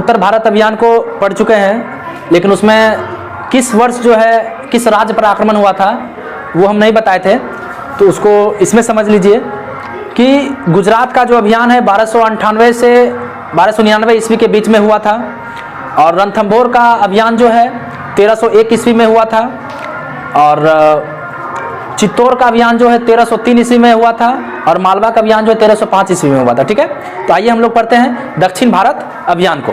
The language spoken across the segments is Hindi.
उत्तर भारत अभियान को पढ़ चुके हैं, लेकिन उसमें किस वर्ष जो है किस राज्य पर आक्रमण हुआ था वो हम नहीं बताए थे, तो उसको इसमें समझ लीजिए कि गुजरात का जो अभियान है 1298 से 1299 ईस्वी के बीच में हुआ था, और रणथंभौर का अभियान जो है 1301 ईस्वी में हुआ था, और चित्तौड़ का अभियान जो है 1303 ईस्वी में हुआ था, और मालवा का अभियान जो है 1305 ईस्वी में हुआ था। ठीक है, तो आइए हम लोग पढ़ते हैं दक्षिण भारत अभियान को।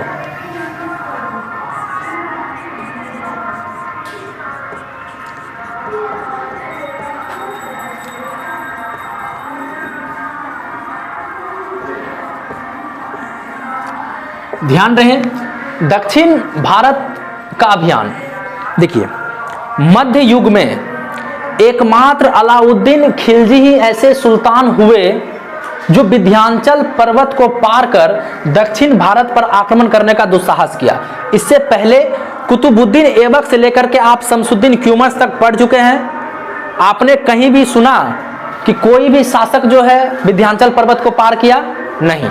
ध्यान रहे, दक्षिण भारत का अभियान देखिए, मध्य युग में एकमात्र अलाउद्दीन खिलजी ही ऐसे सुल्तान हुए जो विंध्याचल पर्वत को पार कर दक्षिण भारत पर आक्रमण करने का दुस्साहस किया। इससे पहले कुतुबुद्दीन ऐबक से लेकर के आप शमसुद्दीन क्यूमर्स तक पढ़ चुके हैं। आपने कहीं भी सुना कि कोई भी शासक जो है विंध्याचल पर्वत को पार किया? नहीं।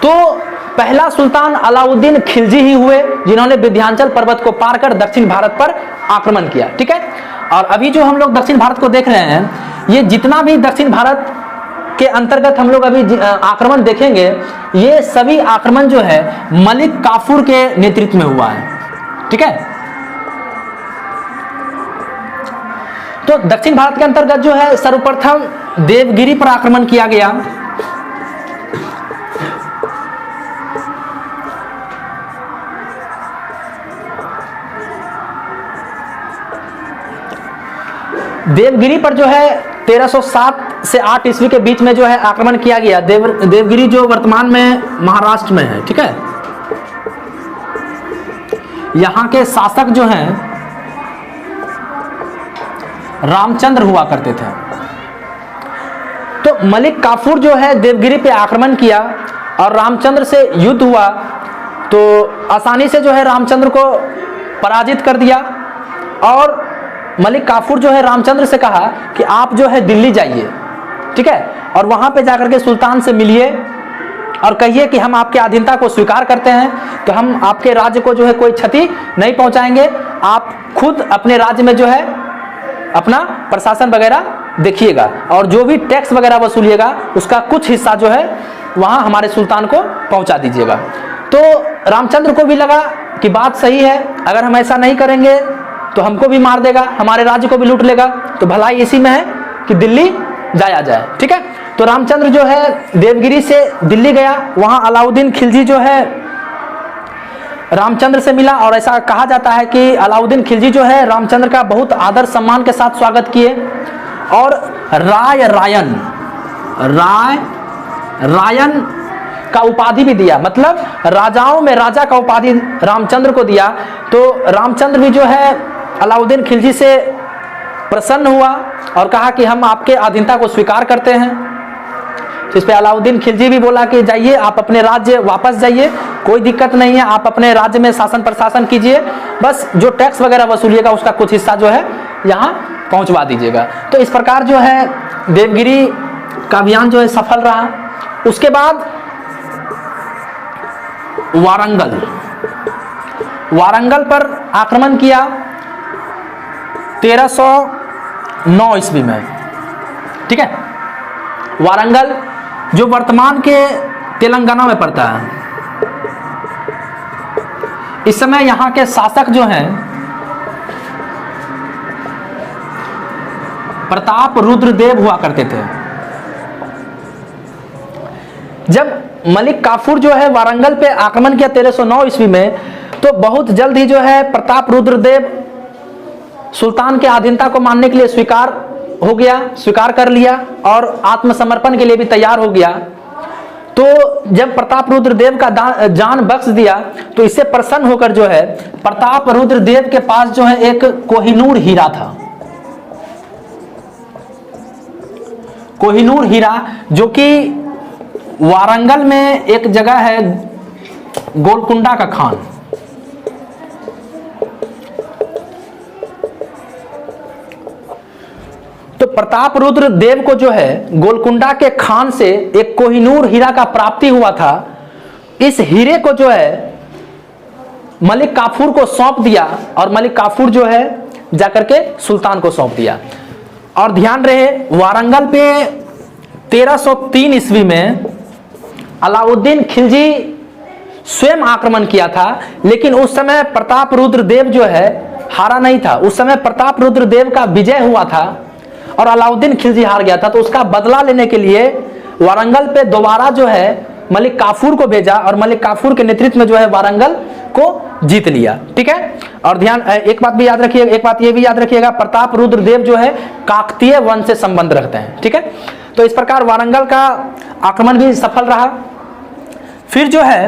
तो पहला सुल्तान अलाउद्दीन खिलजी ही हुए जिन्होंने विंध्याचल पर्वत को पार कर दक्षिण भारत पर आक्रमण किया। ठीक है, और अभी जो हम लोग दक्षिण भारत को देख रहे हैं, ये जितना भी दक्षिण भारत के अंतर्गत हम लोग अभी आक्रमण देखेंगे, ये सभी आक्रमण जो है मलिक काफूर के नेतृत्व में हुआ है। ठीक है, तो दक्षिण भारत के अंतर्गत जो है सर्वप्रथम देवगिरी पर आक्रमण किया गया। देवगिरी पर जो है 1307 से 8 ईस्वी के बीच में जो है आक्रमण किया गया। देवगिरी जो वर्तमान में महाराष्ट्र में है। ठीक है, यहां के शासक जो हैं रामचंद्र हुआ करते थे। तो मलिक काफूर जो है देवगिरी पे आक्रमण किया और रामचंद्र से युद्ध हुआ, तो आसानी से जो है रामचंद्र को पराजित कर दिया। और मलिक काफूर जो है रामचंद्र से कहा कि आप जो है दिल्ली जाइए। ठीक है, और वहां पे जाकर के सुल्तान से मिलिए और कहिए कि हम आपके अधीनता को स्वीकार करते हैं, तो हम आपके राज्य को जो है कोई क्षति नहीं पहुंचाएंगे, आप खुद अपने राज्य में जो है अपना प्रशासन वगैरह देखिएगा, और जो भी टैक्स वगैरह वसूलिएगा उसका कुछ हिस्सा जो है वहां हमारे सुल्तान को पहुंचा दीजिएगा। तो रामचंद्र को भी लगा कि बात सही है, अगर हम ऐसा नहीं करेंगे तो हमको भी मार देगा, हमारे राज्य को भी लूट लेगा, तो भलाई इसी में है कि दिल्ली जाया जाए। ठीक है, तो रामचंद्र जो है देवगिरी से दिल्ली गया, वहां अलाउद्दीन खिलजी जो है रामचंद्र से मिला, और ऐसा कहा जाता है कि अलाउद्दीन खिलजी जो है रामचंद्र का बहुत आदर सम्मान के साथ स्वागत किए, और रायन का उपाधि भी दिया, मतलब राजाओं में राजा का उपाधि रामचंद्र को दिया। तो रामचंद्र भी जो है अलाउद्दीन खिलजी से प्रसन्न हुआ और कहा कि हम आपके अधीनता को स्वीकार करते हैं। इस पे अलाउद्दीन खिलजी भी बोला कि जाइए, आप अपने राज्य वापस जाइए, कोई दिक्कत नहीं है, आप अपने राज्य में शासन प्रशासन कीजिए, बस जो टैक्स वगैरह वसूलिएगा उसका कुछ हिस्सा जो है यहाँ पहुंचवा दीजिएगा। तो इस प्रकार जो है देवगिरी का अभियान जो है सफल रहा। उसके बाद वारंगल पर आक्रमण किया 1309 ईस्वी में। ठीक है, वारंगल जो वर्तमान के तेलंगाना में पड़ता है। इस समय यहाँ के शासक जो हैं प्रताप रुद्रदेव हुआ करते थे। जब मलिक काफूर जो है वारंगल पे आक्रमण किया 1309 ईस्वी में, तो बहुत जल्द ही जो है प्रताप रुद्रदेव सुल्तान के अधीनता को मानने के लिए स्वीकार कर लिया और आत्मसमर्पण के लिए भी तैयार हो गया। तो जब प्रताप रुद्रदेव का जान बख्श दिया, तो इससे प्रसन्न होकर जो है प्रताप रुद्रदेव के पास जो है एक कोहिनूर हीरा था। कोहिनूर हीरा जो कि वारंगल में एक जगह है गोलकुंडा का खान। तो प्रताप रुद्र देव को जो है गोलकुंडा के खान से एक कोहिनूर हीरा का प्राप्ति हुआ था। इस हीरे को जो है मलिक काफूर को सौंप दिया और मलिक काफूर जो है जाकर के सुल्तान को सौंप दिया। और ध्यान रहे वारंगल पे 1303 ईस्वी में अलाउद्दीन खिलजी स्वयं आक्रमण किया था, लेकिन उस समय प्रताप रुद्र देव जो है हारा नहीं था। उस समय प्रताप रुद्र देव का विजय हुआ था और अलाउद्दीन खिलजी हार गया था। तो उसका बदला लेने के लिए वारंगल पे दोबारा जो है मलिक काफूर को भेजा और मलिक काफूर के नेतृत्व में जो है वारंगल को जीत लिया। ठीक है, और ध्यान एक बात भी याद रखिएगा, एक बात ये भी याद रखिएगा, प्रताप रुद्र देव जो है काकतीय वंश से संबंध रखते हैं। ठीक है, तो इस प्रकार वारंगल का आक्रमण भी सफल रहा। फिर जो है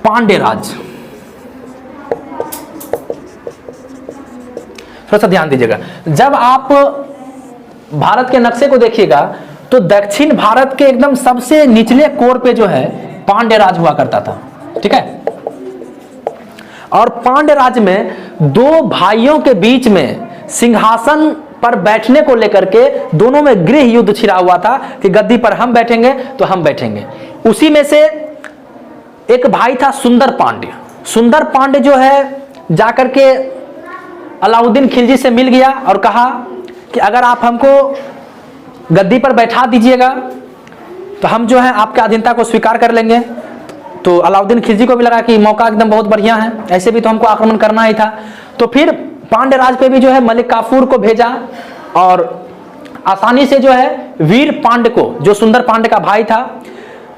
पांड्य राज, थोड़ा सा ध्यान दीजिएगा। जब आप भारत के नक्शे को देखिएगा तो दक्षिण भारत के एकदम सबसे निचले कोर पे जो है पांड्य राज हुआ करता था। ठीक है, और पांड्य राज में दो भाइयों के बीच में सिंहासन पर बैठने को लेकर के दोनों में गृह युद्ध छिड़ा हुआ था कि गद्दी पर हम बैठेंगे तो हम बैठेंगे। उसी में से एक भाई था सुंदर पांड्य। सुंदर पांड्य जो है जाकर के अलाउद्दीन खिलजी से मिल गया और कहा कि अगर आप हमको गद्दी पर बैठा दीजिएगा तो हम जो है आपके अधीनता को स्वीकार कर लेंगे। तो अलाउद्दीन खिलजी को भी लगा कि मौका एकदम बहुत बढ़िया है, ऐसे भी तो हमको आक्रमण करना ही था। तो फिर पांड्य राज पे भी जो है मलिक काफूर को भेजा और आसानी से जो है वीर पांड्य को, जो सुंदर पांड्य का भाई था,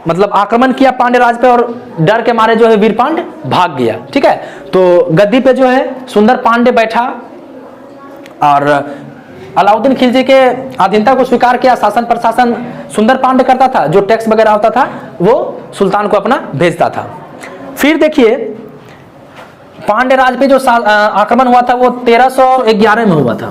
मतलब आक्रमण किया पांड्य राज पे और डर के मारे जो है वीर पांड्य भाग गया। ठीक है, तो गद्दी पे जो है सुंदर पांड्य बैठा और अलाउद्दीन खिलजी के अधीनता को स्वीकार किया। शासन प्रशासन सुंदर पांड्य करता था, जो टैक्स वगैरह होता था वो सुल्तान को अपना भेजता था। फिर देखिए पांड्य राज पे जो आक्रमण हुआ था वो 1311 में हुआ था।